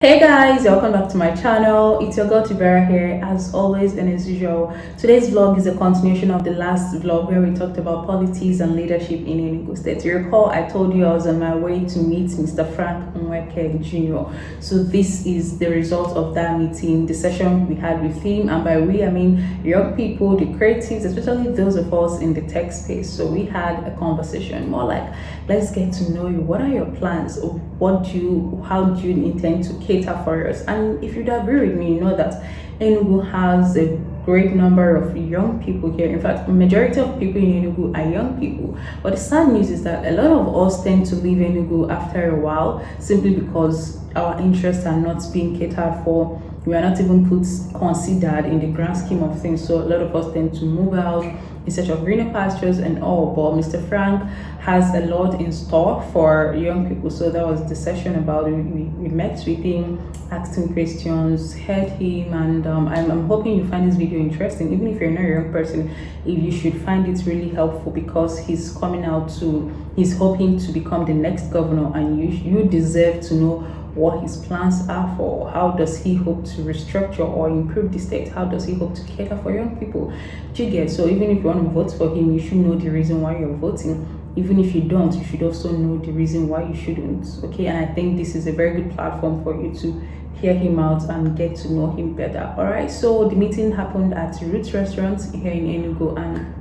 Hey guys, welcome back to my channel. It's your girl Vera here as always, and as usual today's vlog is a continuation of the last vlog where we talked about politics and leadership in Enugu State. You recall I told you I was on my way to meet Mr. Frank Nweke Jr. So this is the result of that meeting, the session we had with him, and by we I mean young people, the creatives, especially those of us in the tech space. So we had a conversation more like, let's get to know you. What are your plans? How do you intend to cater for us? And if you'd agree with me, you know that Enugu has a great number of young people here. In fact, majority of people in Enugu are young people. But the sad news is that a lot of us tend to leave Enugu after a while simply because our interests are not being catered for. We are not even considered in the grand scheme of things. So a lot of us tend to move out in search of greener pastures and all. But Mr. Frank has a lot in store for young people. So that was the session about it. We met with him, asked him questions, heard him, and I'm hoping you find this video interesting. Even if you're not a young person, you should find it really helpful because he's hoping to become the next governor, and you deserve to know what his plans are for. How does he hope to restructure or improve the state? How does he hope to cater for young people? Do you get? So even if you want to vote for him, you should know the reason why you're voting. Even if you don't, you should also know the reason why you shouldn't. Okay, and I think this is a very good platform for you to hear him out and get to know him better. All right, so the meeting happened at Roots Restaurant here in Enugu, and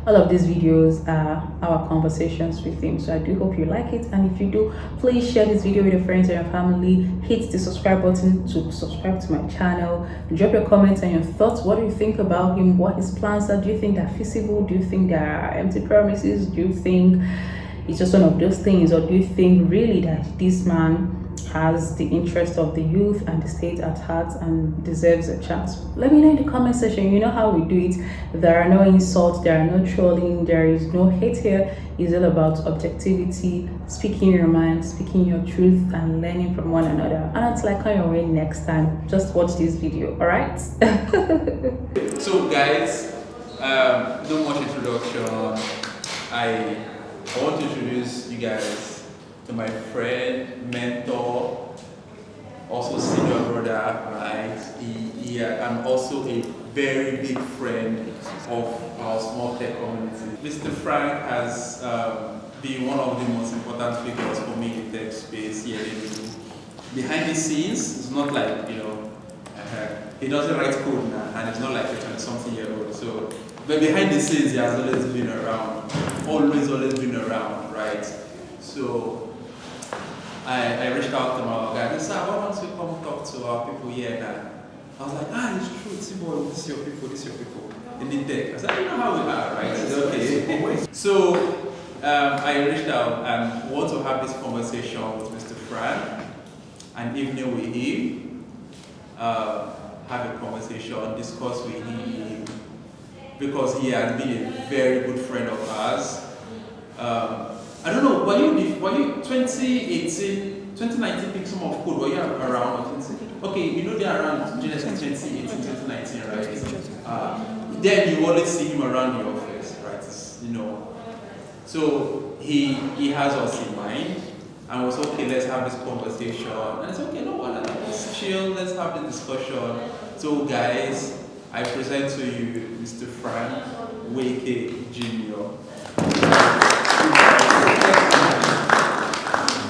all of these videos are our conversations with him. So I do hope you like it, and if you do, please share this video with your friends and your family. Hit the subscribe button to subscribe to my channel. Drop your comments and your thoughts. What do you think about him? What his plans are? Do you think they're feasible? Do you think they are empty promises? Do you think it's just one of those things, or do you think really that this man has the interest of the youth and the state at heart and deserves a chance? Let me know in the comment section. You know how we do it. There are no insults, there are no trolling, there is no hate here. It's all about objectivity, speaking your mind, speaking your truth, and learning from one another. And until I come your way next time, just watch this video. All right. So guys, no much introduction. I want to introduce you guys to my friend, mentor, also senior brother, right? I'm also a very big friend of our small tech community. Mr. Frank has been one of the most important figures for me in the tech space here in Enugu. Behind the scenes, it's not like, he doesn't write code now, and it's not like a 20-something-year-old. So, but behind the scenes, he has always been around, always been around, right? So I reached out to my guy and said, why don't we come talk to our people here now? I was like, it's true, Timor, this is your people. In the tech. I said, you know how we are, right? It's okay. So I reached out and want to have this conversation with Mr. Frank, an evening with him, have a conversation, discuss with him, because he has been a very good friend of ours. I don't know, were you 2018, 2019 pick some of code, were you around? Okay, you know they're around Genesis 2018, 2019, right? Then you always see him around the office, right? So he has us in mind, and was okay, let's have this conversation. And it's okay, no one, let's chill, let's have the discussion. So guys, I present to you Mr. Frank Nweke Jr.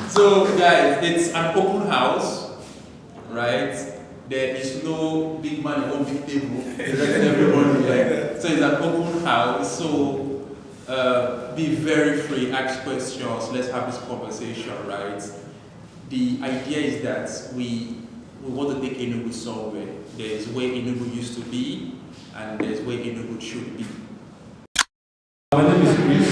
So guys, it's an open house, right? There is no big man on big table. Everybody like. So it's an open house. So be very free, ask questions. Let's have this conversation, right? The idea is that we want to take Enugu somewhere. There's where Enugu used to be, and there's where Enugu should be. My name is Chris.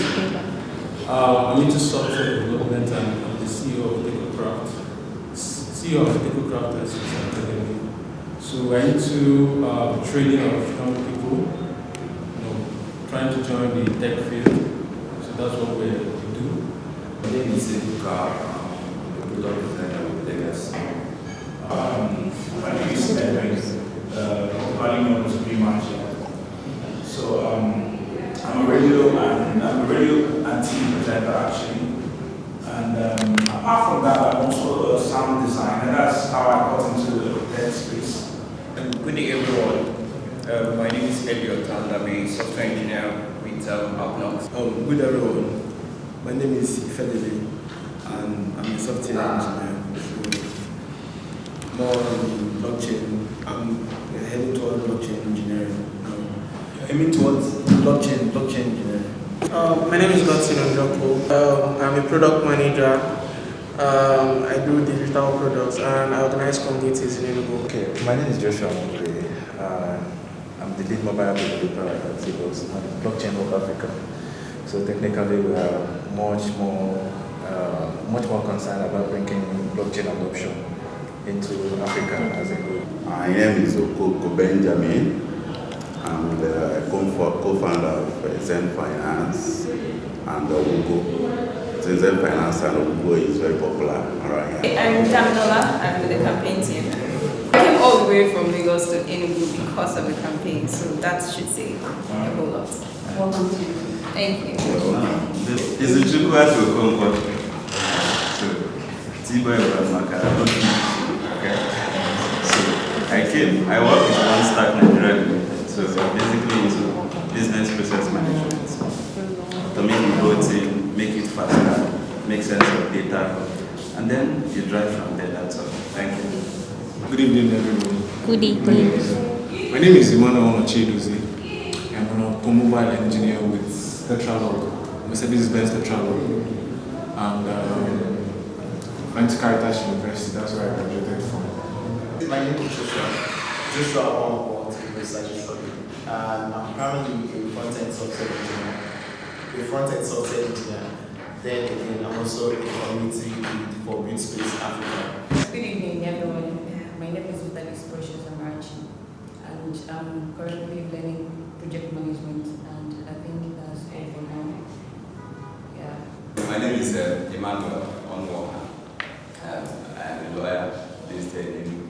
I'm into software development, and I'm the CEO of EcoCraft. CEO of EcoCraft as Academy. So we're into training of young people, trying to join the tech field. So that's what we do. My name is Nweke, the product designer with Legacy. My name is Vera, calling on to be magic. So I'm a radio and TV presenter actually, and apart from that, I'm also a sound designer. That's how Good day, everyone. My name is Elliot, and I'm a software engineer with APGA. Good everyone. My name is Ifedele, and I'm a software engineer. So more on blockchain. I'm heading towards blockchain engineering. Aiming towards blockchain engineering. My name is Nweke. I'm a product manager. I do digital products and I organize communities in Enugu. Okay, my name is Joshua Nweke. I'm the lead mobile developer at Zibos and Blockchain of Africa. So technically, we are much more concerned about bringing blockchain adoption into Africa as a whole. My name is Oko Benjamin. I'm the co-founder of Zen Finance and Ugo. Zen Finance and Ugo is very popular around here. I'm Damilola. I'm with the campaign team. I came all the way from Lagos to Enugu because of the campaign, so that should say a whole lot. Welcome to you. Thank you. It's a true question to come. So, Tibo and Makara, okay? So, I work with One Stack Nigeria. So basically into business process management. To make it routine, make it faster, make sense of data, and then you drive from there, that's all. Thank you. Good evening, everyone. Good evening. My name is Emmanuel Ochedozie. I'm an automobile engineer with Tetralog, Mercedes-Benz Tetralog, and went to Caritas University. That's where I graduated from. My name is Joshua Wong, and I'm currently a front-end software engineer. Then again, I'm also a community lead for Green Space Africa. Good evening, everyone. My name is Vitalis Precious Amarachi, and I'm currently learning project management, and I think that's all for now. Yeah. My name is Emmanuel Onwoha. I am a lawyer based in Enugu.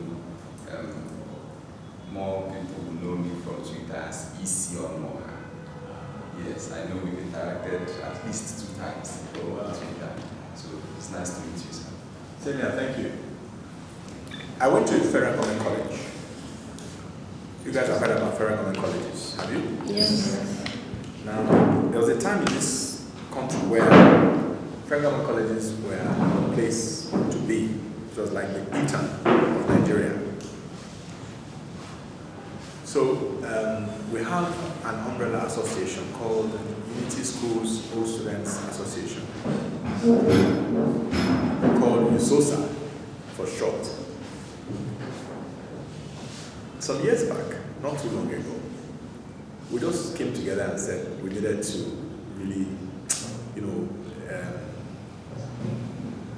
More people will know me from Twitter as EC Onwoha. Yes, I know we've interacted at least 2 times on Twitter, so it's nice to meet you, sir. Same here, thank you. I went to Vera College. You guys have heard about Vera colleges, have you? Yes. Now, there was a time in this country where Vera colleges were a place to be. It was like the Eton of Nigeria. So we have an umbrella association called Unity Schools Old Students Association, called USOSA for short. Some years back, not too long ago, we just came together and said we needed to really,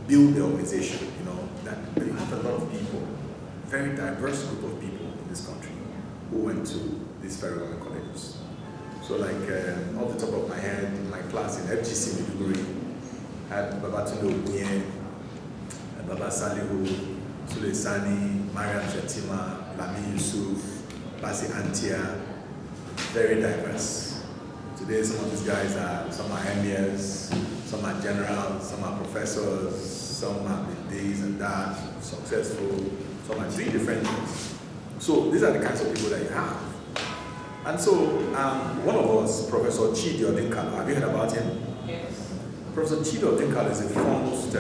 build the organization, that you have a lot of people, very diverse group of people in this country who went to these federal colleges. So like, off the top of my head, in my class in FGC Maiduguri, had Babatunde Ogunye, Baba Salihu, Sule Sani, Mariam Shatima, Lami Yusuf, Basi Antia, very diverse. Today some of these guys some are emirs, some are generals, some are professors, some have been this and that, successful, some are doing different things. So these are the kinds of people that you have. And so one of us, Professor Chidi Odinkalo, have you heard about him? Yes. Professor Chidi Odinkalo is a foremost,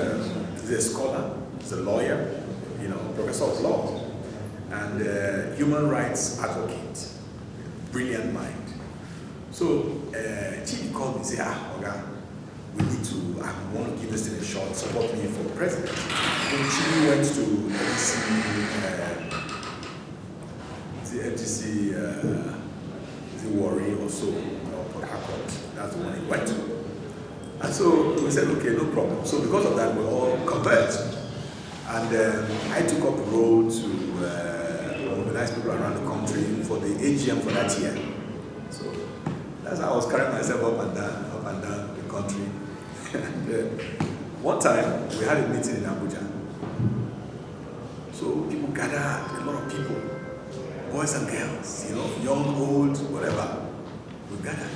he's a scholar, he's a lawyer, professor of law, and human rights advocate, brilliant mind. So Chidi called me and said, Oga, we need to, I want to give this thing a shot, support me for president. Then Chidi went to FGC, Warri or so, Port Harcourt. That's the one he went to. And so we said, okay, no problem. So because of that, we all converged. And I took up the role to organize people around the country for the AGM for that year. So that's how I was carrying myself up and down the country. And one time, we had a meeting in Abuja. So people gathered, a lot of people, boys and girls, young, old, whatever. We gathered.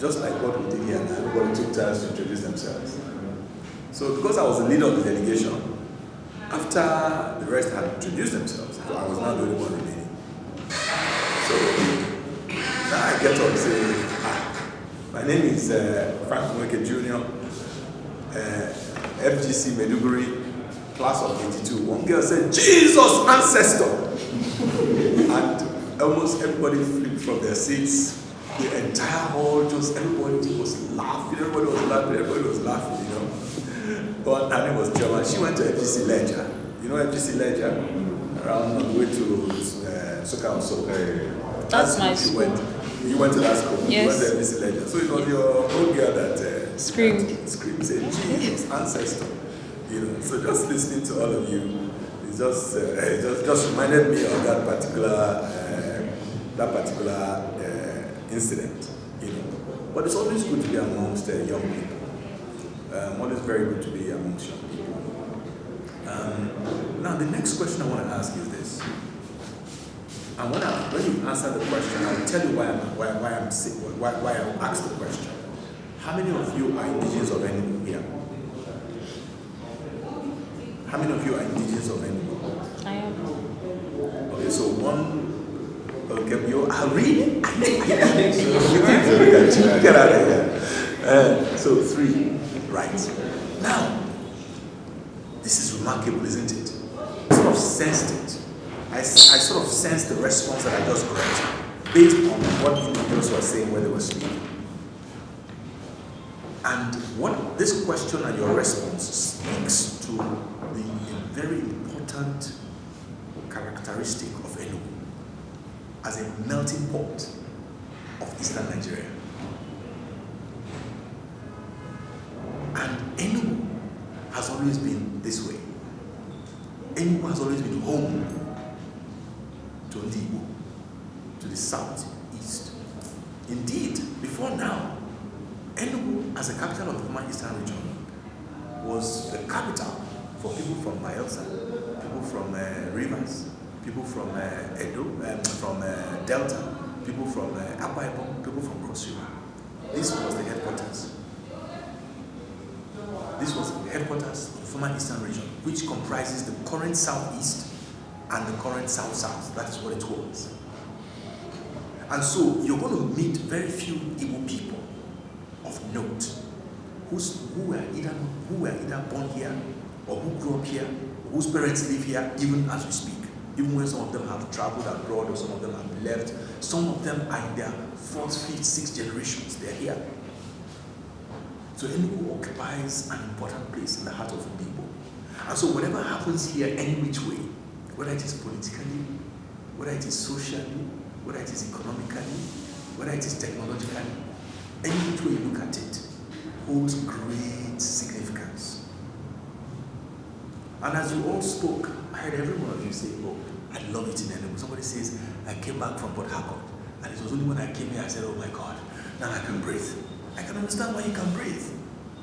Just like what we did here, and everybody took time to introduce themselves. So because I was the leader of the delegation, after the rest had introduced themselves, I was not the only one remaining. get up and say, my name is Frank Nweke Jr., FGC Meduguri, class of 82. One girl said, Jesus ancestor! And almost everybody flipped from their seats. The entire hall, just everybody was laughing, everybody was laughing, you know. But her name was German. She went to FGC Ledger. You know FGC Ledger? Around on the way to Soka and Soka. That's my school. You went to that school? Yes. You went to FGC Ledger. So it was your old girl that screamed, said, Jesus, ancestor. You know, so just listening to all of you, it just reminded me of that particular incident, you know. But it's always good to be amongst young people. Always very good to be amongst young people. Now, the next question I want to ask is this. And when you answer the question, I will tell you why I asked the question. How many of you are indigenous of Enugu here? How many of you are indigenous of Enugu? I am. Okay, so one. Okay, you are really? Get out of here. So 3, right. Now, this is remarkable, isn't it? I sort of sensed it. I sort of sensed the response that I just got based on what individuals were saying when they were speaking. And what this question and your response speaks to the very important characteristic of Enugu as a melting pot of Eastern Nigeria. And Enugu has always been this way. Enugu has always been home to Igbo, to the southeast. Indeed, before now, Enugu, as a capital of the former Eastern region, was the capital for people from Bayelsa, people from Rivers, people from Edo, from Delta, people from Akwa Ibom, people from Cross River. This was the headquarters. This was the headquarters of the former Eastern region, which comprises the current southeast and the current south-south. That is what it was. And so you're going to meet very few Igbo people of note who were either born here or who grew up here, or whose parents live here, even as we speak. Even when some of them have traveled abroad or some of them have left, some of them are in their 4th, 5th, 6th generations. They're here. So Enugu occupies an important place in the heart of the people. And so whatever happens here, any which way, whether it is politically, whether it is socially, whether it is economically, whether it is technologically, any which way you look at it, holds great significance. And as you all spoke, I heard every one of you say, oh, I love it in Enugu. Somebody says, I came back from Port Harcourt, and it was only when I came here I said, oh my God, now I can breathe. I can understand why you can breathe.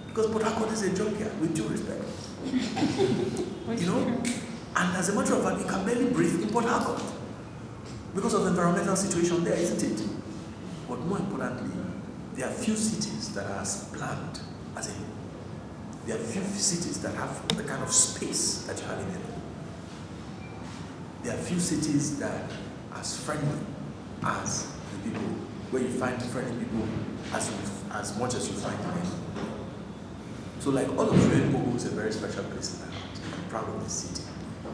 Because Port Harcourt is a junkyard, with due respect. You know? And as a matter of fact, you can barely breathe in Port Harcourt because of the environmental situation there, isn't it? But more importantly, there are few cities that are as planned as Enugu. There are few cities that have the kind of space that you have in Enugu. There are few cities that are as friendly as the people, where you find friendly people as much as you find in Enugu. So like all of you, Enugu is a very special place in my heart. I'm proud of this city.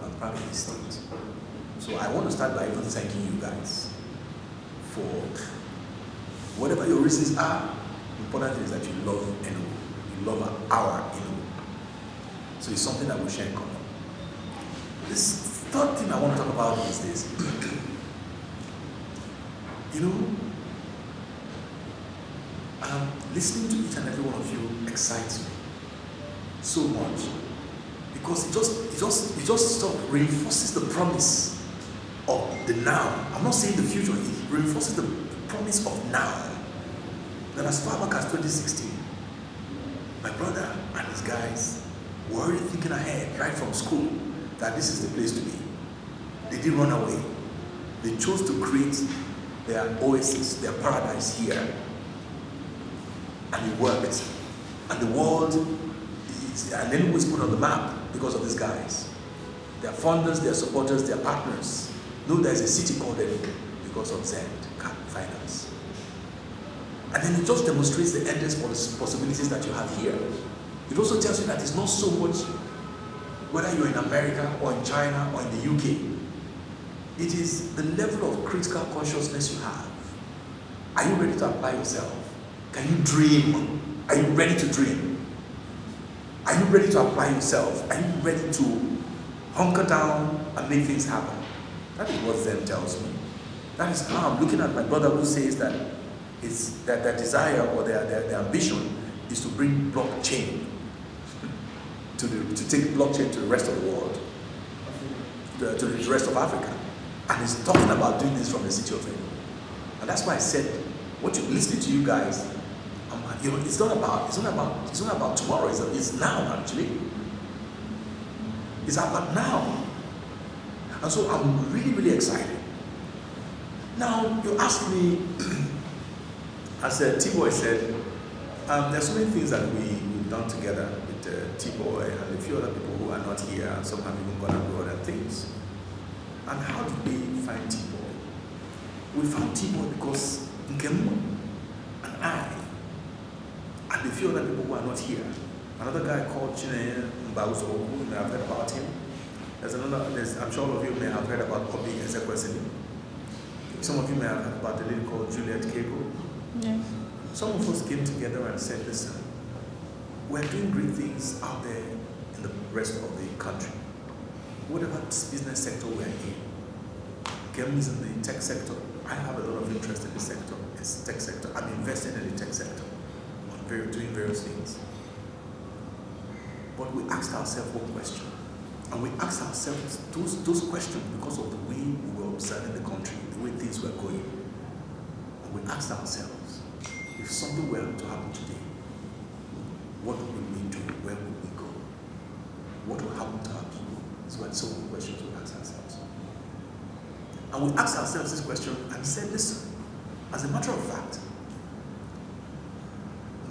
I'm proud of this state. So I want to start by even thanking you guys for whatever your reasons are. The important thing is that you love Enugu. You love our Enugu. So it's something that we share in common. This third thing I want to talk about is this. You know, listening to each and every one of you excites me so much because it just sort of reinforces the promise of the now. I'm not saying the future, it reinforces the promise of now. That as far back as 2016, my brother and his guys were already thinking ahead right from school that this is the place to be. They didn't run away. They chose to create their oasis, their paradise here. And it worked. And the world is, and then it was put on the map because of these guys. Their funders, their supporters, their partners. No, there's a city called Enugu because of Zend Finance. And then it just demonstrates the endless possibilities that you have here. It also tells you that it's not so much whether you're in America or in China or in the UK. It is the level of critical consciousness you have. Are you ready to apply yourself? Can you dream? Are you ready to dream? Are you ready to apply yourself? Are you ready to hunker down and make things happen? That is what Zen tells me. That is how I'm looking at my brother who says that it's that their desire or their ambition is to bring blockchain to take blockchain to the rest of the world, to the rest of Africa. And he's talking about doing this from the city of Enugu. And that's why I said, listening to you guys, it's not about tomorrow. It's now actually. It's about now. And so I'm really, really excited. Now you ask me, as T-Boy said, there's so many things that we've done together with T-Boy and a few other people who are not here, and some have even gone abroad and things. And how did we find T-Boy? We found T-Boy because Nkemu and I, and a few other people who are not here. Another guy called Chine Mbauzo, who you may have heard about him. I'm sure all of you may have heard about Obi Ezekwesili. Some of you may have heard about a lady called Juliet Keiko. Yes. Some of us came together and said, listen, we're doing great things out there in the rest of the country. Whatever business sector we're in, Kem is in the tech sector. I have a lot of interest in the sector, it's tech sector. I'm invested in the tech sector. I'm doing various things. But we asked ourselves one question. And we asked ourselves those questions because of the way we were observing the country, the way things were going. And we asked ourselves, if something were to happen today, what would we do? Where would we go? What will happen to our people? These were some of the questions we asked ourselves. And we asked ourselves this question and said, listen, as a matter of fact,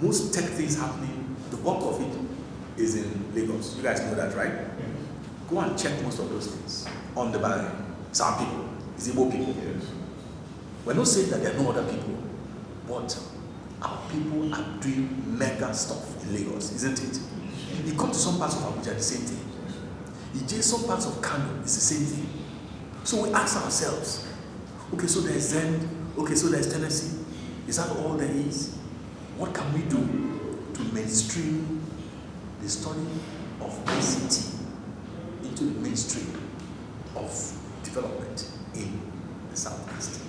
most tech things happening, the bulk of it is in Lagos. You guys know that, right? Go and check most of those things on the bank. It's our people, it's Igbo people. Yes. We're not saying that there are no other people, but our people are doing mega stuff in Lagos, isn't it? You come to some parts of Abuja, the same thing. You do some parts of Kano, it's the same thing. So we ask ourselves, okay, so there's Zen, okay, so there's Tennessee. Is that all there is? What can we do to mainstream the study of ICT into the mainstream of development in the Southeast?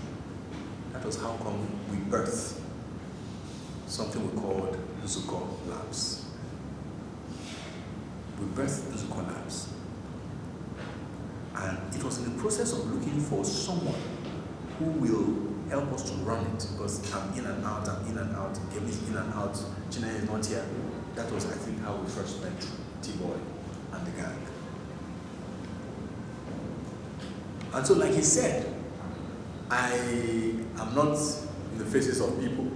That was how come we birthed something we called Luzuko Labs. We birthed Luzuko Labs. And it was in the process of looking for someone who will help us to run it, because I'm in and out, Kemi is in and out, Chine is not here. That was, I think, how we first met T-Boy and the gang. And so, like he said, I am not in the faces of people,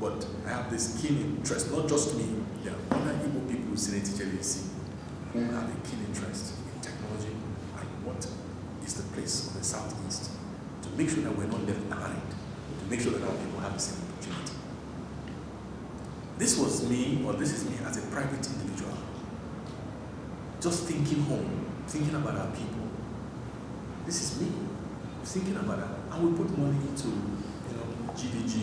but I have this keen interest, not just me, there are other Igbo people sitting TJDC who have a keen interest in technology and what is the place of the Southeast to make sure that we're not left behind, to make sure that our people have the same opportunity. This was me, or this is me as a private individual, just thinking home, thinking about our people. This is me, thinking about that. And we put money into, GDG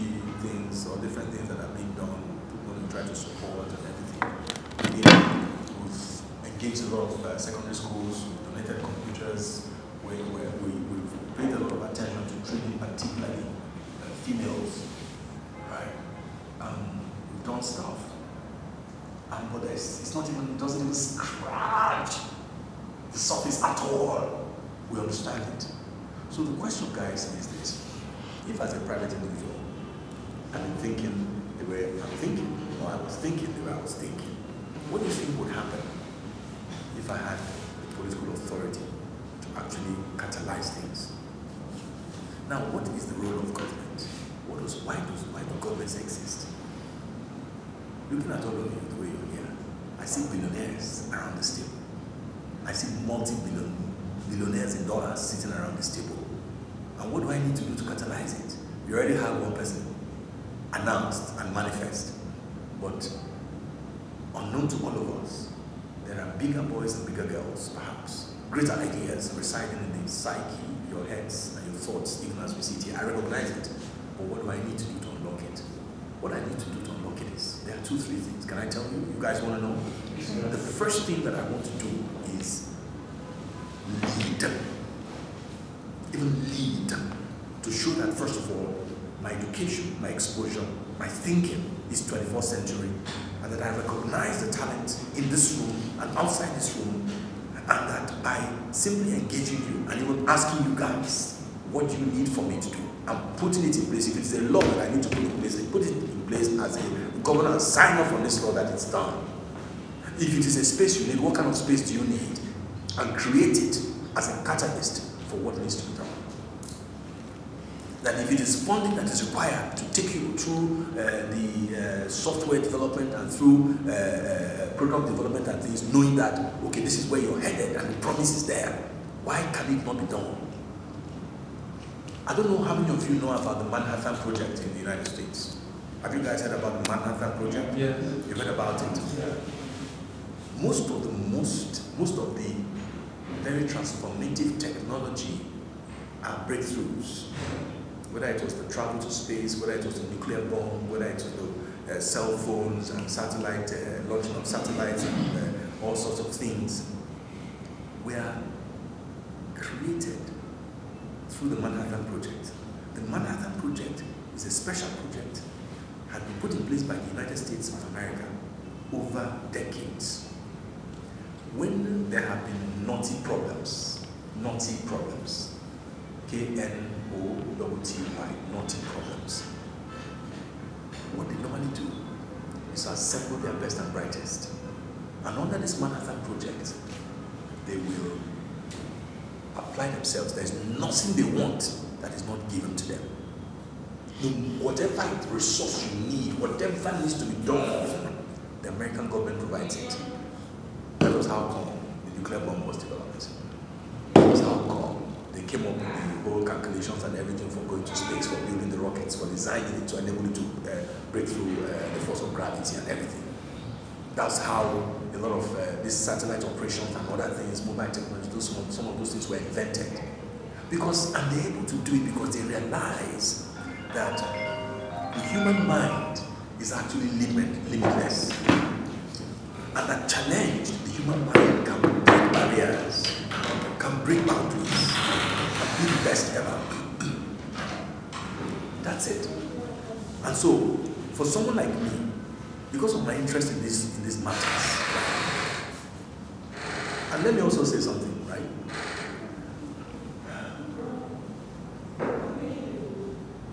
things or different things that are being done. Put money to try to support and everything. We've engaged a lot of secondary schools, we've donated computers, we've paid a lot of attention to training, particularly females, right? We've done stuff, but it doesn't even scratch the surface at all. We understand it. So the question, guys, is this. If as a private individual, I've been thinking the way I'm thinking, or I was thinking the way I was thinking, what do you think would happen if I had the political authority to actually catalyze things? Now, what is the role of government? Why do governments exist? Looking at all of you the way you're here, I see billionaires around this table. I see multi-billionaires in dollars sitting around this table. And what do I need to do to catalyze it? You already have one person. announced and manifest. But unknown to all of us, there are bigger boys and bigger girls, perhaps, greater ideas residing in the psyche, your heads, and your thoughts, even as we sit here. I recognize it, but what do I need to do to unlock it? What I need to do to unlock it is, there are 2, 3 things. Can I tell you? You guys want to know? The first thing that I want to do is lead. Even lead. To show that, first of all, my education, my exposure, my thinking is 21st century, and that I recognize the talent in this room and outside this room, and that by simply engaging you and even asking you guys, what do you need for me to do? I'm putting it in place. If it's a law that I need to put in place, I put it in place as a governor and sign off on this law that it's done. If it is a space you need, what kind of space do you need? And create it as a catalyst for what needs to be done. That if it is funding that is required to take you through the software development and through product development and things, knowing that, okay, this is where you're headed and the promise is there, why can it not be done? I don't know how many of you know about the Manhattan Project in the United States. Have you guys heard about the Manhattan Project? Yes. You've heard about it? Yeah. Most of the very transformative technology are breakthroughs. Whether it was the travel to space, whether it was the nuclear bomb, whether it was the cell phones and satellite, launching of satellites and all sorts of things, were created through the Manhattan Project. The Manhattan Project is a special project, had been put in place by the United States of America over decades. When there have been naughty problems, K-N-O-T-T-Y, naughty problems, what they normally do is assemble their best and brightest. And under this Manhattan Project, they will apply themselves. There's nothing they want that is not given to them. Whatever resource you need, whatever needs to be done, the American government provides it. That was how come the nuclear bomb was developed. That was how come they came up with the whole calculations and everything for going to space, for building the rockets, for designing it to enable it to break through the force of gravity and everything. That's how a lot of these satellite operations and other things, mobile technology, some of those things were invented. And they're able to do it because they realize that the human mind is actually limitless. And that challenge, the human mind can break barriers, can break boundaries, and be the best ever. That's it. And so, for someone like me, because of my interest in these matters, and let me also say something, right?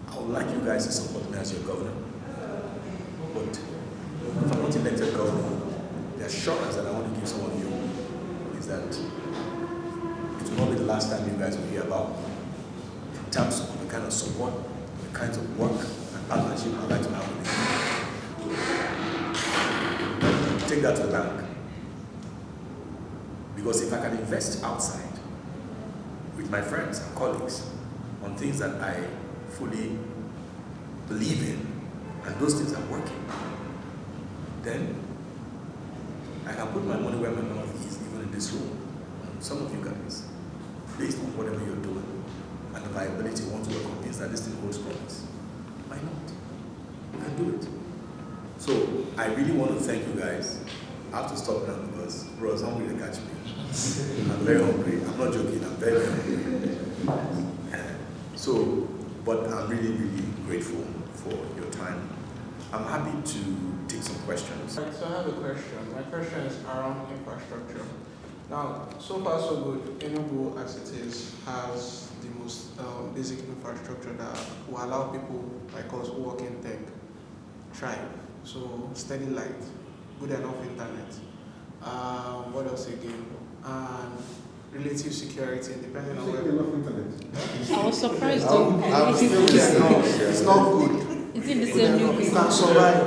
I would like you guys to support me as your governor, but if I'm not elected governor, the assurance that I want to give some of you is that it will not be the last time you guys will hear about me in terms of the kind of support, the kinds of work and partnership I'd like to have with you. Take that to the bank. Because if I can invest outside with my friends and colleagues on things that I fully believe in, and those things are working, then I can put my money where my mouth is, even in this room. Some of you guys, based on whatever you're doing, and the viability, want to be convinced that this thing holds promise. Why not? You can do it. So I really want to thank you guys. I have to stop now because bro is hungry to catch me. I'm very hungry. I'm not joking. I'm very, very hungry. But I'm really, really grateful for your time. I'm happy to take some questions. Right, so I have a question. My question is around infrastructure. Now, so far so good. Enugu, as it is, has the most basic infrastructure that will allow people like us who work in tech thrive. So steady light, good enough internet. What else again? And relative security, depending on where. Enough internet. I was surprised though. It's not good. Is it the same new You can survive.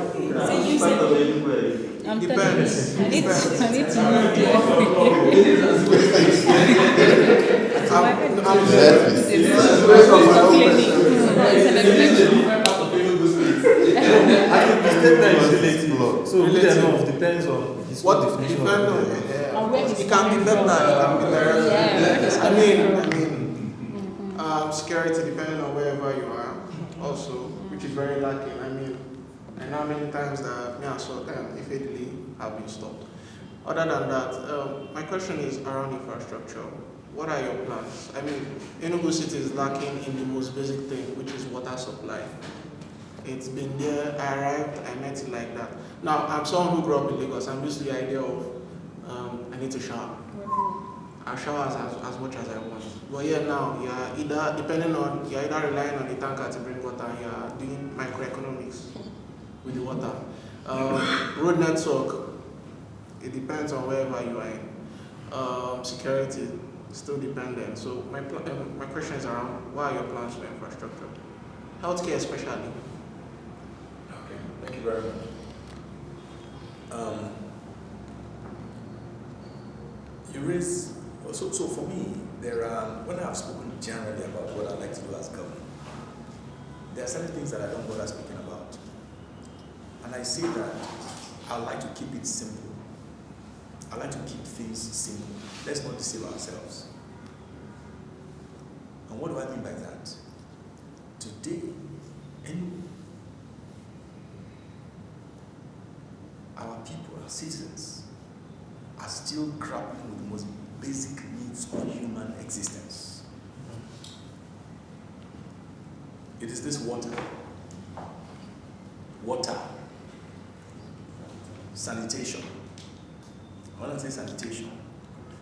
I'm Depends. telling you. I need to know the think the statement is relative. So Relative. enough depends on his What definition depend of on it. it can be better, I mean, security depending on wherever you are, also, which is very lacking. I mean, I know many times that me and so effectively have been stopped. Other than that, my question is around infrastructure. What are your plans? I mean, Enugu City is lacking in the most basic thing, which is water supply. It's been there, I arrived, I met it like that. Now, I'm someone who grew up in Lagos. I'm used to the idea of I need to shower. I shower as much as I want. But yeah, now, you're either relying on the tanker to bring water, you're doing microeconomics with the water. Road network, it depends on wherever you are in. Security, still dependent. So my question is around, what are your plans for infrastructure? Healthcare especially. Okay, thank you very much. You raise, so for me, when I've spoken generally about what I like to do as governor, there are certain things that I don't bother speaking about. And I say that I like to keep it simple. I like to keep things simple. Let's not deceive ourselves. And what do I mean by that? Today, our people, our citizens, are still grappling with the most basic needs of human existence. It is this water. Water. Sanitation. When I say sanitation,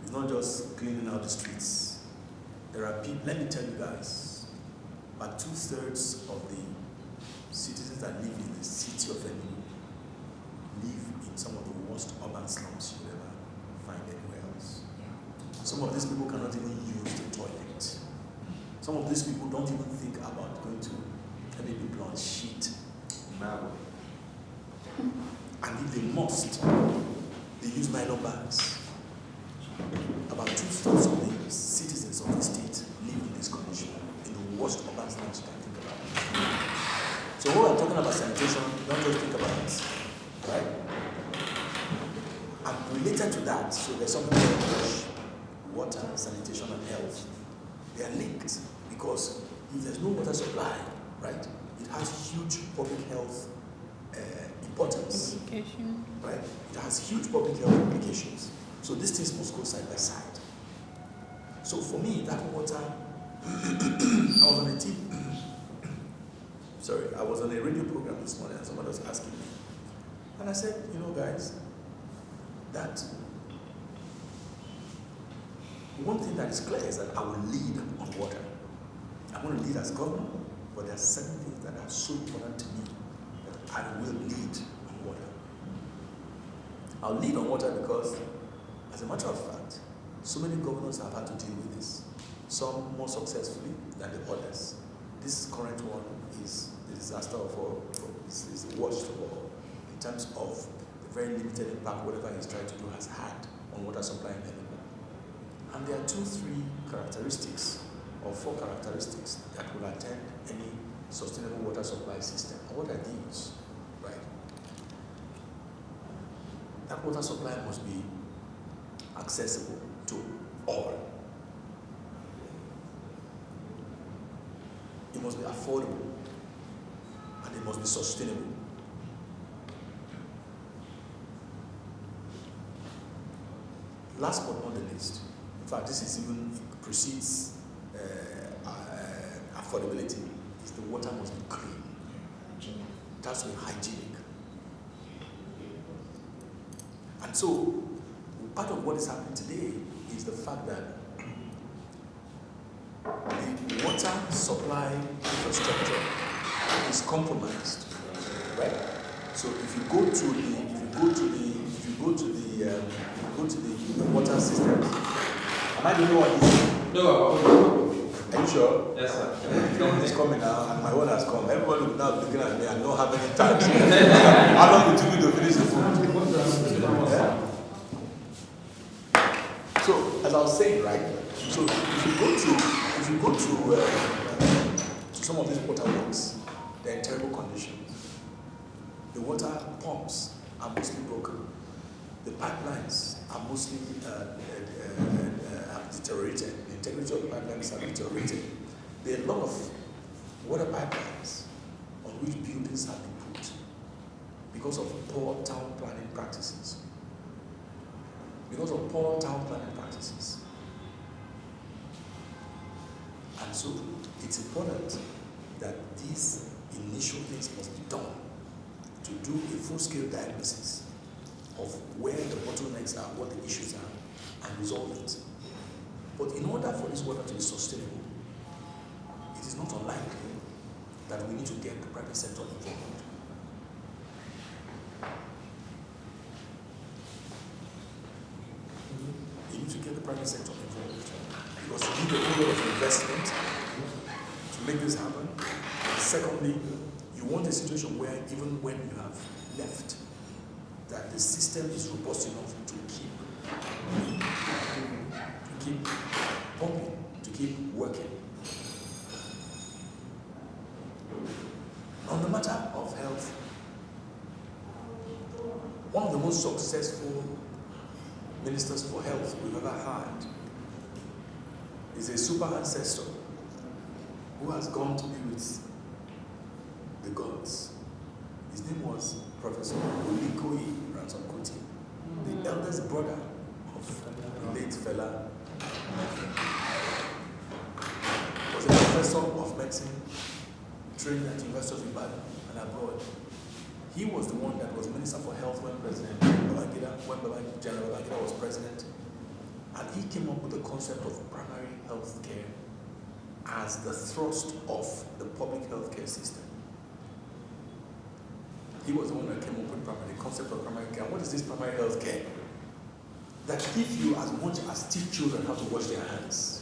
it's not just cleaning out the streets. There are people, let me tell you guys, about 2/3 of the citizens that live in the city of Enugu live in some of the worst urban slums you will ever find anywhere else. Some of these people cannot even use the toilet. Some of these people don't even think about going to maybe people on sheet, marble. And if they must, they use nylon bags. About 2/3 of the citizens of the state live in this condition, in the worst urban slums you can think about. So when we're talking about sanitation, don't just think about it, right? And related to that, so there's something called water, sanitation, and health. They are linked because if there's no water supply, right, it has huge public health importance. Right? It has huge public health implications. So these things must go side by side. So for me, that water, I was on a radio program this morning and somebody was asking me. And I said, you know guys, that one thing that is clear is that I will lead on water. I'm going to lead as governor, but there are certain things that are so important to me that I will lead on water. I'll lead on water because, as a matter of fact, so many governors have had to deal with this, some more successfully than the others. This current one is the disaster of all, is the worst of all, in terms of the very limited impact whatever he's trying to do has had on water supply in Enugu. And there are 2-3 characteristics, or 4 characteristics that will attend any sustainable water supply system. And what are these? Right? That water supply must be accessible to all. It must be affordable, and it must be sustainable. Last but not the least, in fact, this is even precedes affordability, is the water must be clean. It has to be hygienic. And so, part of what is happening today is the fact that the water supply infrastructure is compromised, right? So if you go to the water system, am I the only one? No. Are you sure? Yes, sir. It's coming now, and my one has come. Everybody will now be looking at me and not have any time. How long will it take me to finish the food? Yeah? So, as I was saying, right? So, if you go to some of these water works, they're in terrible conditions. The water pumps are mostly broken. The pipelines are mostly have deteriorated. The integrity of the pipelines have deteriorated. There are a lot of water pipelines on which buildings have been put because of poor town planning practices. Because of poor town planning practices. And so it's important that these initial things must be done to do a full-scale diagnosis of where the bottlenecks are, what the issues are, and resolve it. But in order for this water to be sustainable, it is not unlikely that we need to get the private sector involved. You need to get the private sector involved because you need a whole lot of investment to make this happen. Secondly, you want a situation where even when you have left, that the system is robust enough to keep pumping, to keep working. On the matter of health, one of the most successful ministers for health we've ever had is a super ancestor who has gone to be with the gods. His name was Professor Nweke, the eldest brother of the late Vera. Was a professor of medicine, trained at the University of Ibadan and abroad. He was the one that was Minister for Health when General Babangida was president. And he came up with the concept of primary health care as the thrust of the public health care system. He was the one that came up with the concept of primary care. What is this primary health care? That if you as much as teach children how to wash their hands,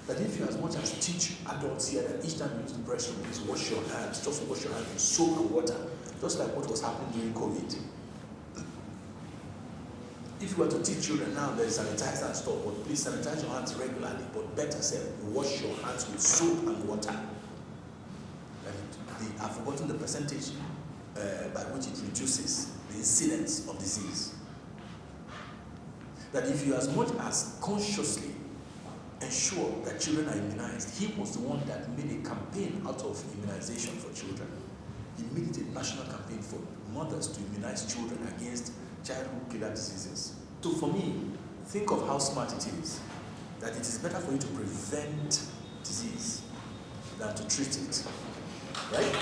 that if you as much as teach adults here that each time you use the restroom, please wash your hands, just wash your hands with soap and water, just like what was happening during COVID. If you were to teach children now there is sanitizer and stuff, but please sanitize your hands regularly, but better said, wash your hands with soap and water. I've forgotten the percentage by which it reduces the incidence of disease. That if you as much as consciously ensure that children are immunized, he was the one that made a campaign out of immunization for children. He made it a national campaign for mothers to immunize children against childhood killer diseases. So for me, think of how smart it is, that it is better for you to prevent disease than to treat it. Right?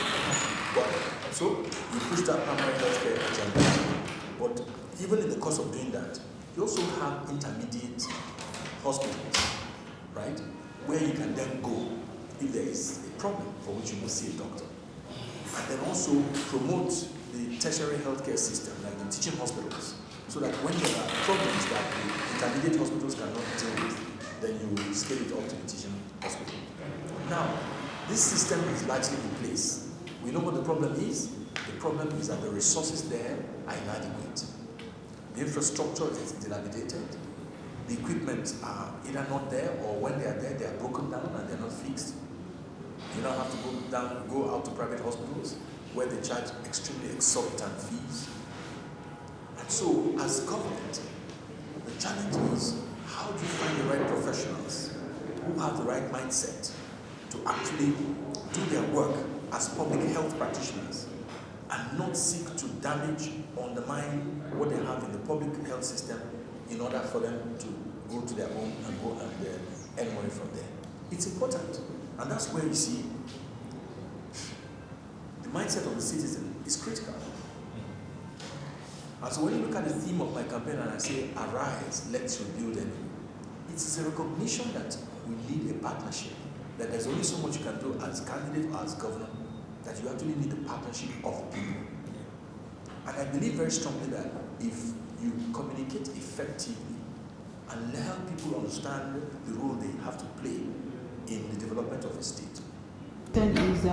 But, so you push that primary health care agenda. But even in the course of doing that, you also have intermediate hospitals, right? Where you can then go if there is a problem for which you must see a doctor. And then also promote the tertiary healthcare system, like the teaching hospitals, so that when there are problems that the intermediate hospitals cannot deal with, then you will scale it up to the teaching hospital. Now, this system is largely in place. We know what the problem is. The problem is that the resources there are inadequate. The infrastructure is dilapidated. The equipment are either not there, or when they are there, they are broken down and they're not fixed. You now have to go out to private hospitals where they charge extremely exorbitant fees. And so, as government, the challenge is how do you find the right professionals who have the right mindset to actually do their work as public health practitioners and not seek to damage or undermine what they have in the public health system in order for them to go to their home and go and earn money from there. It's important. And that's where you see the mindset of the citizen is critical. And so when you look at the theme of my campaign and I say, arise, let's rebuild Enugu, it is a recognition that we need a partnership, that there's only so much you can do as candidate or as governor, that you actually need the partnership of the people. And I believe very strongly that if you communicate effectively and help people understand the role they have to play in the development of a state. Then is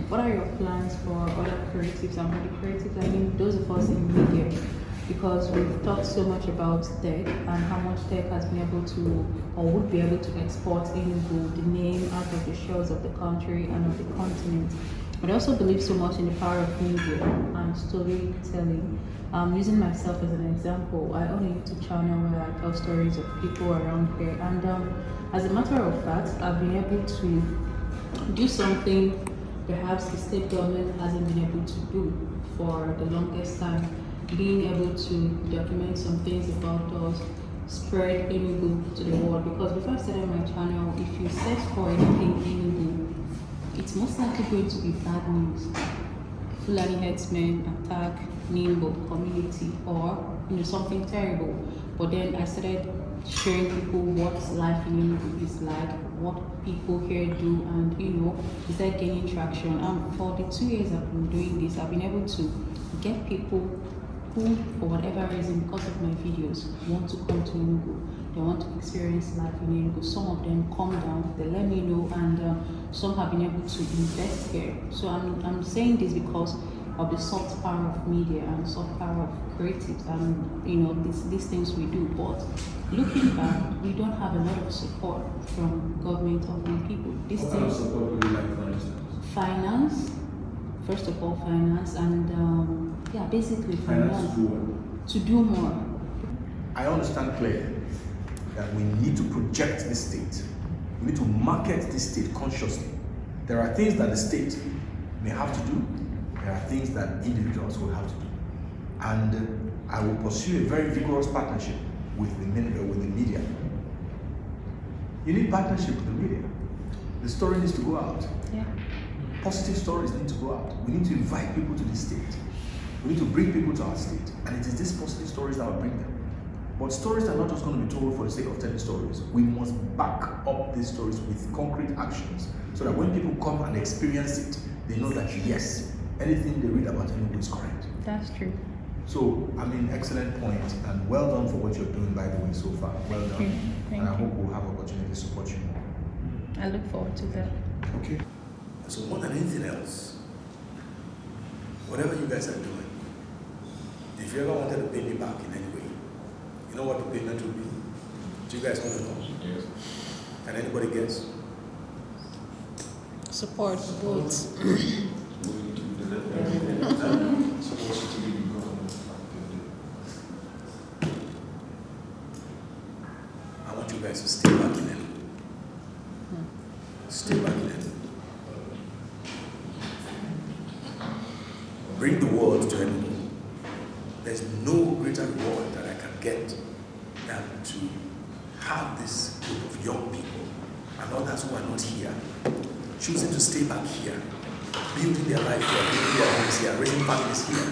what are your plans for other creatives and for the creatives? I mean, those of us in media, because we've talked so much about tech and how much tech has been able to or would be able to export Enugu, the name, out of the shores of the country and of the continent. But I also believe so much in the power of media and storytelling. Using myself as an example, I own a YouTube channel where I tell stories of people around here, and as a matter of fact, I've been able to do something perhaps the state government hasn't been able to do for the longest time, being able to document some things about us, spread Enugu to the world. Because before I started my channel, if you search for anything Enugu, it's most likely going to be bad news. Fulani herdsmen attack Nimbo community, or something terrible. But then I started showing people what life in Enugu is like, what people here do, and is that gaining traction. For the 2 years I've been doing this, I've been able to get people who, for whatever reason, because of my videos, want to come to Enugu. They want to experience life in Enugu. Some of them come down, they let me know, and some have been able to invest here. So I'm saying this because of the soft power of media and soft power of creatives and these things we do. But looking back, we don't have a lot of support from government or from people. These What kind of things, support would you like, for instance? finance, first of all, finance, and basically finance to do more. I understand clearly that we need to project this state. We need to market this state consciously. There are things that the state may have to do. There are things that individuals will have to do. And I will pursue a very vigorous partnership with the media. You need partnership with the media. The story needs to go out. Yeah. Positive stories need to go out. We need to invite people to the state. We need to bring people to our state. And it is these positive stories that will bring them. But stories are not just going to be told for the sake of telling stories. We must back up these stories with concrete actions so that when people come and experience it, they know that yes, anything they read about Enugu is correct. That's true. So, excellent point, and well done for what you're doing, by the way, so far. Well done. And I hope we'll have opportunity to support you more. I look forward to that. Okay. So more than anything else, whatever you guys are doing, if you ever wanted to pay me back in any way, you know what the payment will be? Do you guys want to know? Yes. Can anybody guess? Support, votes. I want you guys to stay back in Enugu. Stay back in Enugu. Bring the world to Enugu. There's no greater reward that I can get than to have this group of young people and others who are not here, choosing to stay back here, building their life here, building their homes here, raising families here,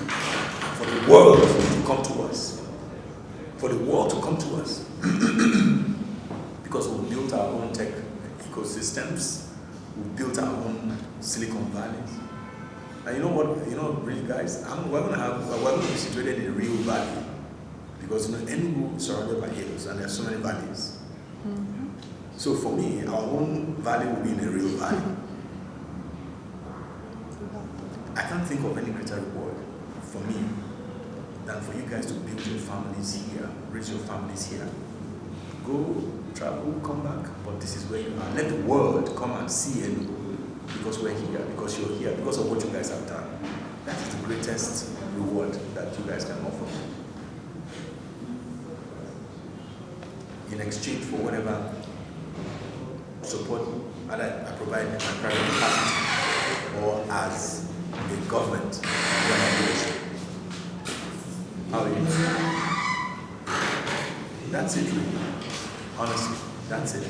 for the world to come to us. For the world to come to us. Because we've built our own tech ecosystems, we've built our own Silicon Valleys. And you know what, really guys, we're going to be situated in a real valley. Because Enugu is surrounded by hills and there are so many valleys. Mm-hmm. So for me, our own valley will be in a real valley. I can't think of any greater reward for me than for you guys to build your families here, raise your families here. Go, travel, come back, but this is where you are. Let the world come and see Enugu because we're here, because you're here, because of what you guys have done. That is the greatest reward that you guys can offer. In exchange for whatever support either I provide in my private capacity or as a government organization. How are you? That's it, really. Honestly, that's it.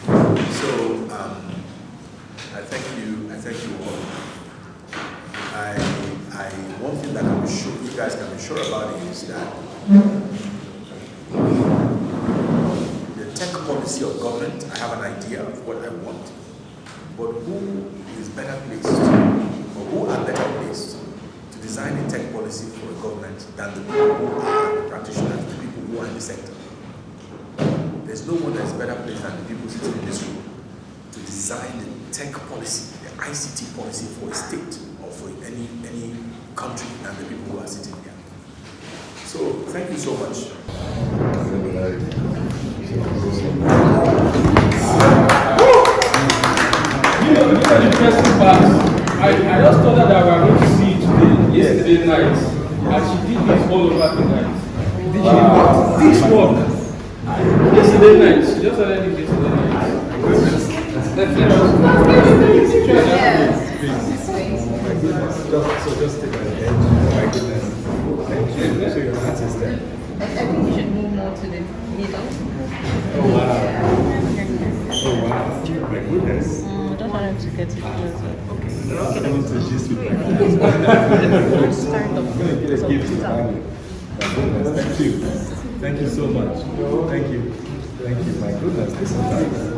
So I thank you all. One thing that you guys can be sure about is that the tech policy of government, I have an idea of what I want, but who is better placed, or who are better placed to design a tech policy for a government than the people who are the practitioners, the people who are in the sector? There's no one that is better placed than the people sitting in this room to design the tech policy, the ICT policy for a state or for any country than the people who are sitting here. So thank you so much. You know the interesting part I just told her that we are going to see it today, yesterday night, and she did this all over the night. Did she work? Yesterday night, she just started it yesterday night. Just take an edge. Oh my goodness. Thank you. So your heart is there. I think you should move more to the middle. Oh wow. Oh wow. My goodness. I just wanted to get it closer. I want to gist with my guys. Kind of. I'm going to get a gift to family. My goodness. Thank you. Thank you so much. Thank you. Thank you. My goodness. This is nice.